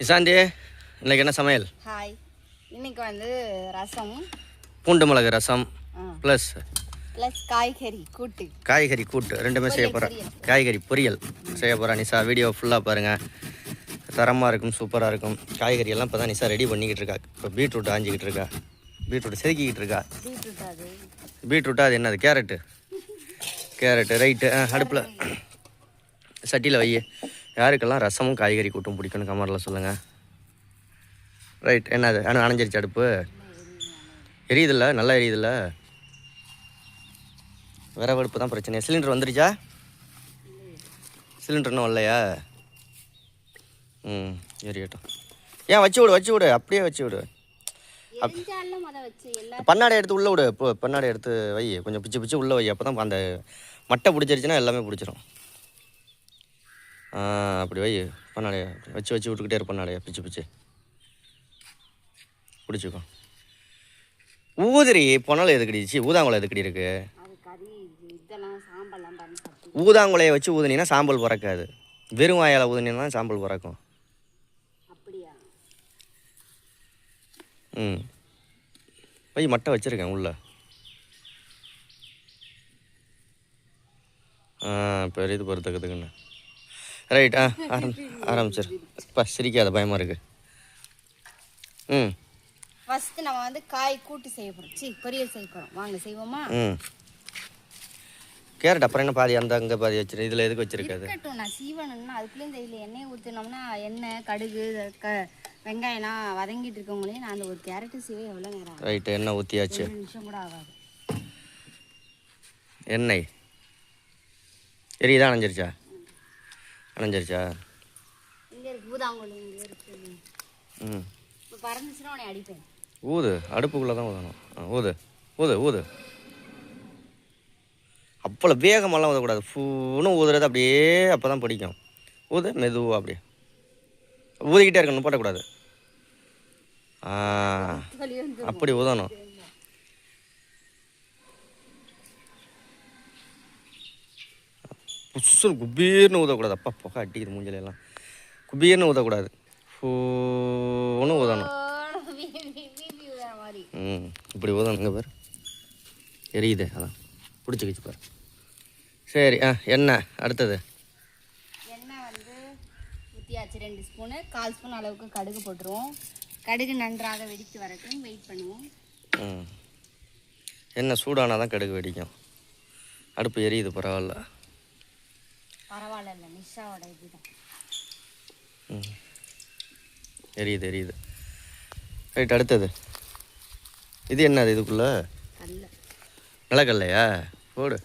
நிசாந்தி, இன்னைக்கு என்ன சமையல்? ஹாய். இன்னைக்கு வந்து ரசம், பூண்டு மிளகு ரசம் ப்ளஸ் காய்கறி கூட்டு ரெண்டுமே செய்ய போகிறேன். காய்கறி பொரியல் செய்ய போகிறேன். நிசா வீடியோ ஃபுல்லாக பாருங்கள், தரமாக இருக்கும், சூப்பராக இருக்கும். காய்கறி எல்லாம் இப்போ தான் நிசா ரெடி பண்ணிக்கிட்டு இருக்கா. இப்போ பீட்ரூட் ஆஞ்சிக்கிட்டு இருக்கா, பீட்ரூட் செதுக்கிக்கிட்டு இருக்கா. பீட்ரூட்டா? அது என்னது? Carrot right. அடுப்பில் சட்டியில் வை. யாருக்கெல்லாம் ரசமும் காய்கறி கூட்டும் பிடிக்குன்னு கமெண்டில் சொல்லுங்கள். ரைட். என்னது அணைஞ்சிருச்சு அடுப்பு? எரியுதில்ல? நல்லா எரியுதில்ல? விறகு அடுப்பு தான் பிரச்சனை. சிலிண்டர் வந்துருச்சா? சிலிண்டர் இன்னும் இல்லையா? எரியட்டும். ஏன் வச்சு விடு, அப்படியே வச்சு விடு. பன்னாடை எடுத்து உள்ளே விடு. இப்போ பன்னாடை எடுத்து வை, கொஞ்சம் பிச்சு உள்ளே வை. அப்போ தான் அந்த மட்டை பிடிச்சிருச்சுன்னா எல்லாமே பிடிச்சிரும். அப்படி வை. பன்னாடையை வச்சு விட்டுக்கிட்டே இரு. பன்னாடையை பிச்சு பிடிச்சிக்கோ. ஊதிரி பொனல் எதுக்கடிச்சு? ஊதாங்குளம் எதுக்கடி இருக்கு? ஊதாங்குலையை வச்சு ஊதுனீங்கன்னா சாம்பல் பறக்காது. வெறும் வாயால் ஊதுனீங்கன்னா சாம்பல் பறக்கும். வை. மட்டை வச்சுருக்கேன் உள்ள. இப்போ இது பொறுத்துக்குதுக்குன்னு. ரைட். ஆரம்பிச்சிரு. இப்போ சிரிக்காத, பயமாக இருக்கு. ஃபர்ஸ்ட் நம்ம வந்து காய் கூட்டு செய்ய போறோம். பொரியல் செய்ய போறோம். வாங்க செய்வோமா? கேரட் அப்புறம் என்ன பாதி அந்த அங்கே பாதி வச்சிரு. இதில் எதுக்கு வச்சிருக்காது? நான் சீவனம்னா அதுக்குள்ளேயும் இதில் எண்ணெய் ஊற்றினோம்னா எண்ணெய், கடுகு, வெங்காயம்லாம் வதங்கிட்டு இருக்கவங்களே நான் அந்த ஒரு கேரட்டு செய்வே எவ்வளோ நேரம்? ரைட்டு. எண்ணெய் ஊற்றியாச்சு. 2 நிமிஷம் கூட ஆகாது. எண்ணெய் எரியுதா? அணைஞ்சிருச்சா? இங்கே இருக்கு ஊதாங்குழி, இங்கே இருக்கு. இப்போ பறந்துச்சுன்னா உன்னை அடிப்பேன். ஊது. அடுப்புக்குள்ளே தான் ஊதணும். ஊது. அவ்வளோ வேகமெல்லாம் ஊதக்கூடாது. ஃபூன்னு ஊதுறது அப்படியே, அப்போ தான் பிடிக்கும். ஊது மெதுவாக அப்படியே ஊதிக்கிட்டே இருக்கணும், போட்டக்கூடாது. அப்படி ஊதணும். புஷ்ஷுன்னு குபீர்னு ஊதக்கூடாது. அப்பா புகை அடிக்குது மூஞ்சிலெல்லாம். குபீர்னு ஊதக்கூடாது, ஃபூன்னு ஊதணும். இப்படி ஊதணுங்க பாரு. எரியுது, அதான் பிடிச்சிக்கிச்சு பாரு. சரி. எண்ணெய் அடுத்தது. எண்ணெய் வந்து ஊற்றியாச்சு. 2 ஸ்பூனு. 1/4 ஸ்பூன் அளவுக்கு கடுகு போட்டுருவோம். கடுகு நன்றாக வெடித்து வரட்டும், வெயிட் பண்ணுவோம். எண்ணெய் சூடானால் தான் கடுகு வெடிக்கும். அடுப்பு எரியுது. பரவாயில்ல இல்லை, நிஷாவோட இதுதான். எரியுது. ரைட். அடுத்தது இது என்னது? இதுக்குள்ள நிலக்கல்லையா? போடு.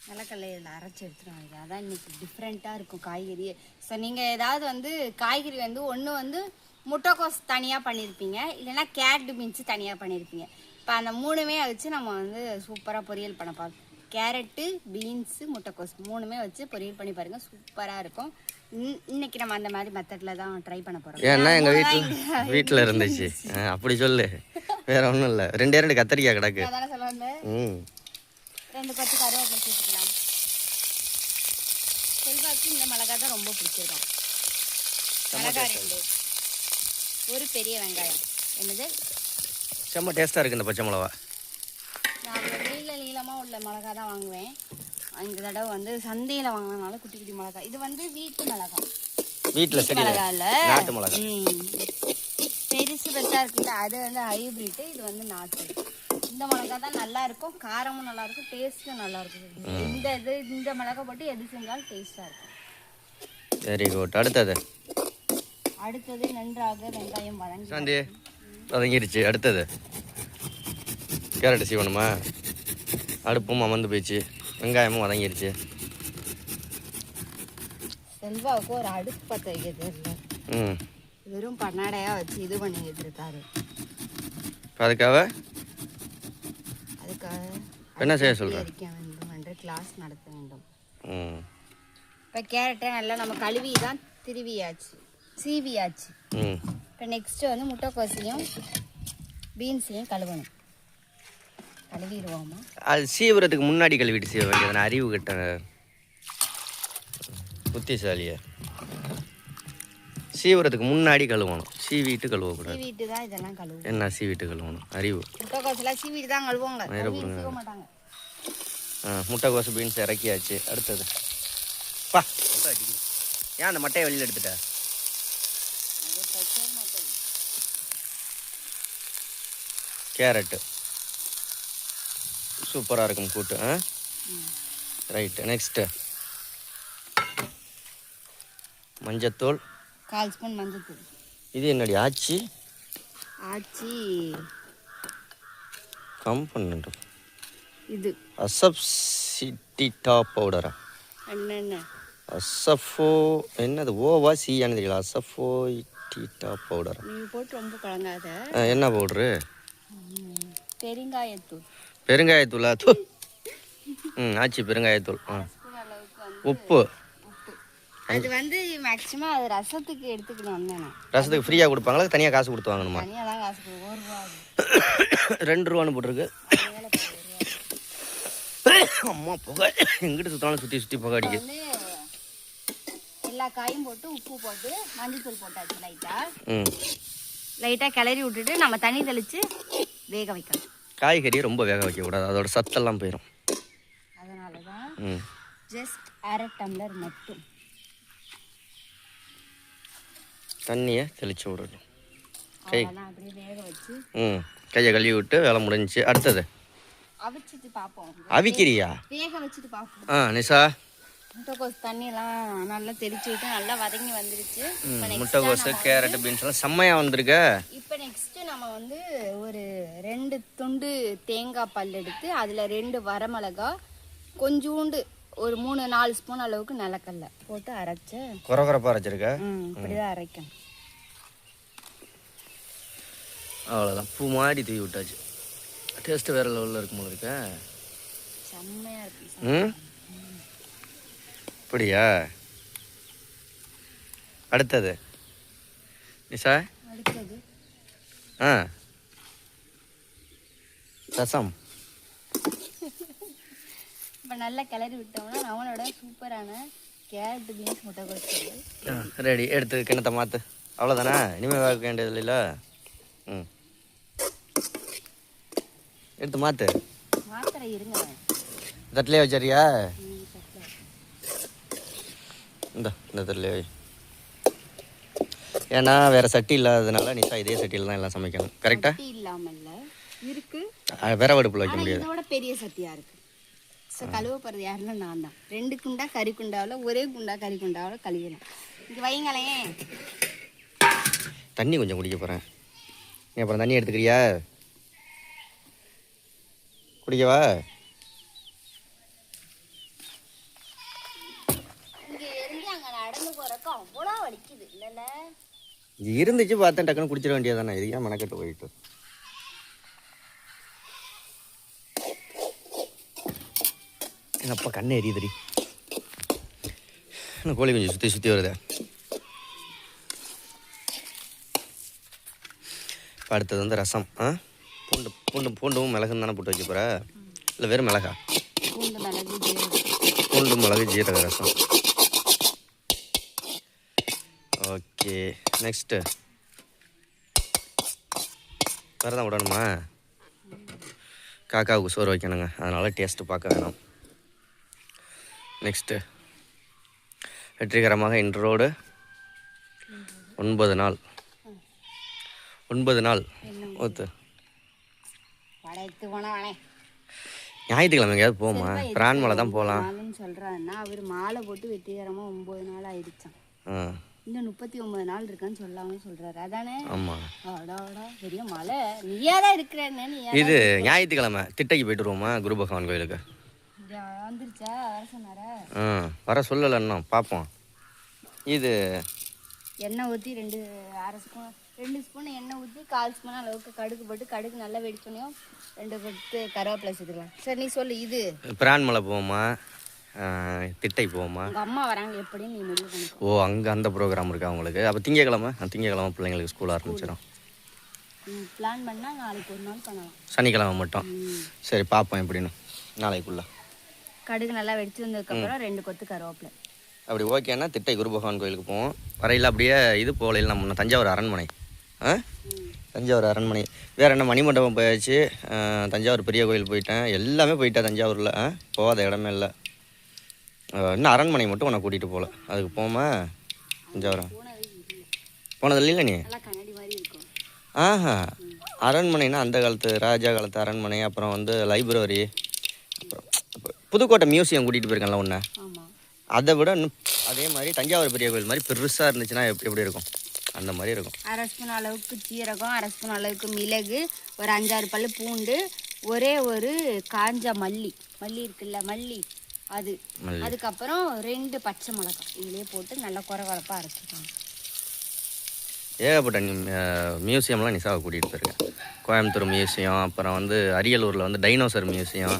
நிலக்கல்லை இதில் அரைச்சி எடுத்துருவாங்க. அதான் இன்னைக்கு டிஃப்ரெண்ட்டாக இருக்கும் காய்கறி. ஸோ நீங்கள் ஏதாவது வந்து காய்கறி வந்து ஒன்று வந்து முட்டைக்கோஸ் தனியாக பண்ணியிருப்பீங்க, இல்லைன்னா கேரட் பீன்ஸு தனியாக பண்ணியிருப்பீங்க. இப்போ அந்த 3மே வச்சு நம்ம வந்து சூப்பராக பொரியல் பண்ண பார்ப்போம். கேரட்டு, பீன்ஸு, முட்டைக்கோஸ் 3மே வச்சு பொரியல் பண்ணி பாருங்கள், சூப்பராக இருக்கும். இன்னைக்கு நம்ம அந்த மாதிரி மெத்தடில் தான் ட்ரை பண்ண போகிறோம். ஏன்னா எங்கள் வீட்டில் இருந்துச்சு. அப்படி சொல்லு, வேற ஒன்றும் இல்லை. 2 கத்திரிக்காய் கிடக்கு. அதானே சொல்லுவாங்க. 2 கொத்து கருவேப்பிலை சேர்த்துக்கலாம். செல்வாக்கு இந்த மிளகாய் தான் ரொம்ப பிடிச்சிருக்கும். மிளகாய் 2, ஒரு பெரிய வெங்காயம். என்னது செம்ம டேஸ்ட்டாக இருக்குது இந்த பச்சை மிளகா. நான் நீளமாக உள்ள மிளகா தான் வாங்குவேன். இந்த தடவை வந்து சந்தையில் வாங்கினால குட்டி குட்டி மிளகாய். இது வந்து வீட்டு மிளகாய், வீட்டில் மிளகா இல்லை, நாட்டு மிளகா. பெருசாக இருக்குல்ல, அது வந்து ஹைப்ரிட்டு, இது வந்து நாட்டு. இந்த மிளகா தான் நல்லா இருக்கும், காரமும் நல்லா இருக்கும், டேஸ்ட்டும் நல்லா இருக்கும். இந்த மிளகா போட்டு எது செஞ்சாலும் டேஸ்டாக இருக்கும். Very good. அடுத்தது நன்றாக வெங்காயம் வதங்கிருச்சு. அடுத்தது கேரட் சீவணுமா? அடுப்பும் அமர்ந்து போயிடுச்சு, வெங்காயமும் வதங்கிருச்சு. செல்வாவுக்கு ஒரு அடுப்பு பற்ற வைக்கிறது இல்லை, வெறும் பன்னாடையாக வச்சு இது பண்ணிக்கிட்டு இருக்காரு. அதுக்காக என்ன செய்ய சொல்கிறேன்? வேண்டும் என்று கிளாஸ் நடத்த வேண்டும். இப்போ கேரட்டை நல்லா நம்ம கழுவி தான் சீவியாச்சு. இப்போ நெக்ஸ்ட்டு வந்து முட்டைக்கோசையும் பீன்ஸையும் கழுவணும். கழுவிடுவோமா? அது சீவுறதுக்கு முன்னாடி கழுவிட்டு சீவ வேண்டியது. அறிவு கட்ட புத்திசாலியை சீவுறதுக்கு முன்னாடி கழுவணும், சீவிட்டு கழுவக்கூடாது. சீவிட்டு தான் இதெல்லாம் கழுவும். என்ன சீவிட்டு கழுவணும்? அறிவு. முட்டைக்கோசெல்லாம் சீவிட்டு தான் கழுவுவாங்க, சீவ மாட்டாங்க. முட்டைக்கோசு பீன்ஸ் இறக்கியாச்சு. அடுத்தது பா அடிக்குது. ஏன் அந்த மட்டையை வெளியில் எடுத்துட்ட? கேரட்டு சூப்பராக இருக்கும் கூட்டு. ரைட்டு. நெக்ஸ்ட்டு மஞ்சத்தூள் 1/4 ஸ்பூன் மஞ்சத்தூள். இது என்னடி ஆச்சி கம்பெனி இது அசப்சிட்டிட்டா பவுடரா? என்ன அசஃபோ என்னது ஓவா சியான்னு தெரியல. அசஃபோயிட்டா பவுடரா? நீ போட்டு ரொம்ப கலங்காத. என்ன பவுட்ரு? பெருங்காயத்தூள். பெருங்காயத்தூளா? தூ. ஆச்சி பெருங்காயத்தூள். உப்பு. அது வந்து மேக்ஸிமம் அது ரசத்துக்கு எடுத்துக்கணும். ரசத்துக்கு ஃப்ரீயாக கொடுப்பாங்களா, தனியாக காசு கொடுத்து வாங்கணுமா? தனியாக தான் காசு கொடுக்கும். 1 ரூபா 2 ரூபான்னு போட்டிருக்கு. அம்மா புகை எங்கிட்ட சுத்தாலும் சுற்றி சுற்றி புகை அடிக்குது. எல்லா காயும் போட்டு உப்பு போட்டு மஞ்சத்தூள் போட்டாச்சு. லைட்டாக கிளறி விட்டுட்டு நம்ம தண்ணி தெளித்து வேக வைக்கணும். காய்கறியை ரொம்ப வேக வைக்கக்கூடாது, அதோட சத்தெல்லாம் போயிடும். அதனால தான் ஜஸ்ட் 1/2 டம்ளர் மட்டும் தண்ணியை தெளித்து விடணும். அப்படியே வேக வச்சு கையை கழுவி விட்டு வேலை முடிஞ்சிச்சு. அடுத்தது அவிச்சிட்டு பார்ப்போம். அவிக்கிறியா? வேக வச்சுட்டு பார்ப்போம். நிஷா முட்டைக்கோசு தண்ணியெல்லாம் நல்லா தெளிச்சு விட்டு நல்லா வதங்கி வந்துருச்சு. முட்டைக்கோசு கேரட் பீன்ஸ் எல்லாம் செம்மையாக வந்திருக்க. இப்போ நெக்ஸ்ட்டு நம்ம வந்து ஒரு 2 துண்டு தேங்காய் பல் எடுத்து அதில் 2 வரமிளகா, கொஞ்சோண்டு ஒரு 3-4 ஸ்பூன் அளவுக்கு நிலக்கடலை போட்டு அரைச்சு குறகுறப்பாக அரைச்சிருக்க. இப்படிதான் அரைக்கணும். அவ்வளோதான், பூ மாடி தூவி விட்டாச்சு. டேஸ்ட்டு வேறு லெவலில் இருக்கும் போல இருக்க. செம்மையாக இருக்கு. அப்படியா? அடுத்தது நிஷா? அடுத்தது ரசம். இப்போ நல்லா கிளறி விட்டோம்னா நம்மளோட சூப்பரான கேரட் பீன்ஸ் முட்டைக்கோசு ரெடி. எடுத்து கிணத்தை மாற்று. அவ்வளோதானே, இனிமேல் வேக வேண்டியது இல்லை. எடுத்து மாற்று. மாத்திரை இருங்க. தட்டிலே வச்சரியா? இந்த தட்டிலே வை. ஏன்னா வேறு சட்டி இல்லாததுனால நிஷா இதே சட்டியில் தான் எல்லாம் சமைக்கணும். கரெக்டாக? சட்டி இல்லாமல்ல இருக்கு, வேற அடுப்பில் வைக்க முடியாது. இதோட பெரிய சட்டியாக இருக்குது. ஸோ கழுவ போகிறது யாருன்னா நான் தான். 2 குண்டா கறி குண்டாவில், ஒரே குண்டா கறி குண்டாவில் கழுவிடலாம். இங்கே வைங்களேன். தண்ணி கொஞ்சம் குடிக்க போகிறேன். நீ அப்புறம் தண்ணி எடுத்துக்கிறியா? குடிக்கவா? இது இருந்துச்சு பார்த்தேன், டக்குன்னு குடிச்சிட வேண்டியதானே. இது ஏன் மெனக்கட்டு போயிட்டு? அப்பா கண்ணை எரியுதுடி. கோழி கொஞ்சம் சுற்றி சுற்றி வருது. இப்போ அடுத்தது வந்து ரசம். பூண்டும் மிளகும் தானே போட்டு வைக்க போகிற? இல்லை வெறும் மிளகா? பூண்டு மிளகு ஜீரக ரசம். ஓகே. நெக்ஸ்ட்டு வேறு தான் விடணுமா? காக்காவுக்கு சோறு வைக்கணுங்க, அதனால் டேஸ்ட்டு பார்க்க வேணும். நெக்ஸ்ட்டு வெற்றிகரமாக இன்றோடு 9 நாள். 9 நாள் ஊற்று. ஞாயிற்றுக்கிழமை எங்கேயாவது போமா? பிரான் மலை தான் போகலாம் சொல்கிறாருன்னா அவர் மாலை போட்டு வெற்றிகரமாக 9 நாள் ஆயிடுச்சான். இன்னும் 39 நாள் இருக்கான்னு சொல்லாமல் சொல்கிறாரு. அதானே? ஆமாம். பெரிய மலை நீயா தான் இருக்கிறேன்னு. இது ஞாயிற்றுக்கிழமை திட்டைக்கு போய்ட்டு வருவோமா குரு பகவான் கோயிலுக்கு? வந்துருச்சா? வர சொன்னாரா? வர சொல்லலை இன்னும், பார்ப்போம். இது எண்ணெய் ஊற்றி 2 ஸ்பூன் எண்ணெய் ஊற்றி 1/4 ஸ்பூன் அளவுக்கு கடுகு போட்டு, கடுகு நல்லா வெடிச்சோனையும் 2 கொத்து கருவேப்பிலை சேர்த்துக்கலாம். சரி நீ சொல்லு. இது பிரான் மலை போவோமா, திட்டை போவோமா? உங்கள் அம்மா வராங்க எப்படின்னு நீ முடிவு பண்ணி. ஓ, அங்கே அந்த ப்ரோக்ராம் இருக்கா உங்களுக்கு? அப்போ திங்கக்கிழமை பிள்ளைங்களுக்கு ஸ்கூல் ஆரம்பிச்சிடும். பிளான் பண்ணால் நாளைக்கு ஒரு நாள் பண்ணலாம், சனிக்கிழமை மட்டும். சரி பார்ப்போம் எப்படின்னு நாளைக்குள்ள. கடுகு நல்லா வெடிச்சு வந்ததுக்கப்புறம் 2 கொத்து கருவேப்பிலை. அப்படி ஓகேன்னா திட்டை குரு பகவான் கோயிலுக்கு போவோம். வரையில் அப்படியே இது போகலையில் நம்ம தஞ்சாவூர் அரண்மனை. தஞ்சாவூர் அரண்மனை வேறு என்ன மணிமண்டபம் போயாச்சு. தஞ்சாவூர் பெரிய கோயில் போயிட்டேன். எல்லாமே போயிட்டேன் தஞ்சாவூரில். போகாத இடமே இல்லை. இன்னும் அரண்மனை மட்டும் உன்னை கூட்டிகிட்டு போகல. அதுக்கு போமா தஞ்சாவூர் போனதில்ல இல்லை நீ? அரண்மனைனா அந்த காலத்து ராஜா காலத்து அரண்மனை, அப்புறம் வந்து லைப்ரரி, அப்புறம் புதுக்கோட்டை மியூசியம் கூட்டிகிட்டு போயிருக்கேன்ல ஒன்று. அதை விட இன்னும் அதே மாதிரி தஞ்சாவூர் பெரிய கோயில் மாதிரி பெருசாக இருந்துச்சுன்னா எப்படி இருக்கும்? அந்த மாதிரி இருக்கும். 1/2 ஸ்பூன் அளவுக்கு சீரகம், 1/2 ஸ்பூன் அளவுக்கு மிளகு, ஒரு 5-6 பல்லு பூண்டு, ஒரே ஒரு காஞ்ச மல்லி இருக்குல்ல மல்லி அது, அதுக்கப்புறம் 2 பச்சை மிளகாய் இதிலே போட்டு நல்லா குறகுறப்பாக அரைச்சிக்கணும். ஏகப்பட்ட மியூசியம்லாம் நிசாவை கூட்டிகிட்டு போயிருக்கேன். கோயம்புத்தூர் மியூசியம், அப்புறம் வந்து அரியலூரில் வந்து டைனோசர் மியூசியம்.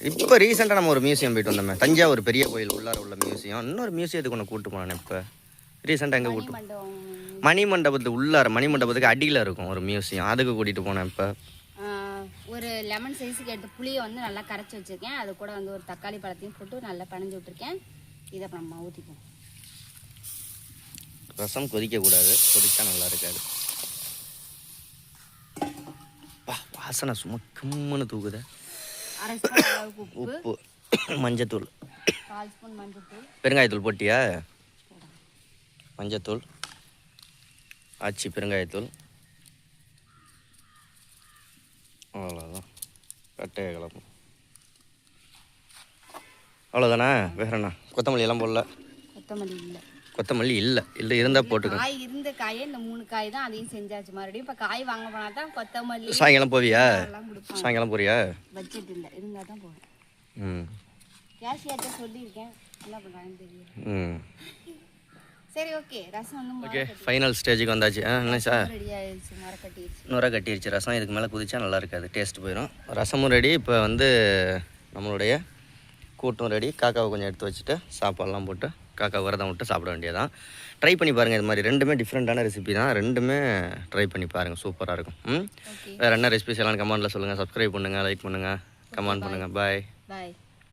இப்போ ரீசெண்டாக நம்ம ஒரு மியூசியம் போயிட்டு வந்தோமே, தஞ்சாவூர் பெரிய கோயில் உள்ளார உள்ள மியூசியம். இன்னொரு மியூசியத்துக்கு ஒன்று கூப்பிட்டு போனேன். இப்போ ரீசெண்டாக எங்கே கூப்பிட்டு மணிமண்டபத்துக்கு உள்ளார, மணிமண்டபத்துக்கு அடியில் இருக்கும் ஒரு மியூசியம், அதுக்கு கூட்டிகிட்டு போனேன். இப்போ ஒரு லெமன் சைஸுக்கு எடுத்து புளியை வந்து நல்லா கரைச்சி வச்சுருக்கேன். அது கூட வந்து ஒரு தக்காளி பழத்தையும் போட்டு நல்லா பனைஞ்சு விட்டுருக்கேன். இதை நம்ம ஊற்றிப்போம். ரசம் கொதிக்கக்கூடாது, கொதிச்சா நல்லா இருக்காது. வாசனை சும்மா கம்முன்னு தூக்குது. 1/2 ஸ்பூன் அளவுக்கு உப்பு, மஞ்சத்தூள், 1/4 ஸ்பூன் மஞ்சத்தூள், பெருங்காயத்தூள் போட்டியா? மஞ்சத்தூள், ஆச்சி பெருங்காயத்தூள், அவ்வளோதான். கட்டையை கலப்போம். அவ்வளோதானே? வேற என்ன? கொத்தமல்லி எல்லாம் போடல? கொத்தமல்லி இல்லை இருந்தால் போட்டுக்கோ. காய் இருந்த காயே இந்த 3 காய் தான், அதையும் செஞ்சாச்சு. மறுபடியும் இப்போ காய் வாங்க போனால் தான் கொத்தமல்லி. சாயங்காலம் போவியா? சாயங்காலம் போறியா? பட்ஜெட் இல்லை, இருந்தால் தான் போவேன். கேஷியர்ட்ட சொல்லியிருக்கேன், என்ன பண்ணுறாங்கன்னு தெரியும். சரி, ஓகே. ரசம் வந்து ஓகே, ஃபைனல் ஸ்டேஜுக்கு வந்தாச்சு. என்ன சார்? ரெடி ஆயிடுச்சு, நுரை கட்டிடுச்சு ரசம். இதுக்கு மேலே குதிச்சா நல்லா இருக்காது, டேஸ்ட் போயிடும். ரசமும் ரெடி. இப்போ வந்து நம்மளுடைய கூட்டும் ரெடி. காக்காவை கொஞ்சம் எடுத்து வச்சுட்டு சாப்பாடெல்லாம் போட்டு காக்கா விரதம் விட்டு சாப்பிட வேண்டியதான். ட்ரை பண்ணி பாருங்கள். இது மாதிரி ரெண்டுமே டிஃப்ரெண்ட்டான ரெசிபி தான். ரெண்டுமே ட்ரை பண்ணி பாருங்கள், சூப்பராக இருக்கும். வேறு என்ன ரெசிபிஸ் எல்லாம் கமெண்ட்டில் சொல்லுங்கள். சப்ஸ்கிரைப் பண்ணுங்கள், லைக் பண்ணுங்கள், கமெண்ட் பண்ணுங்கள். பாய்.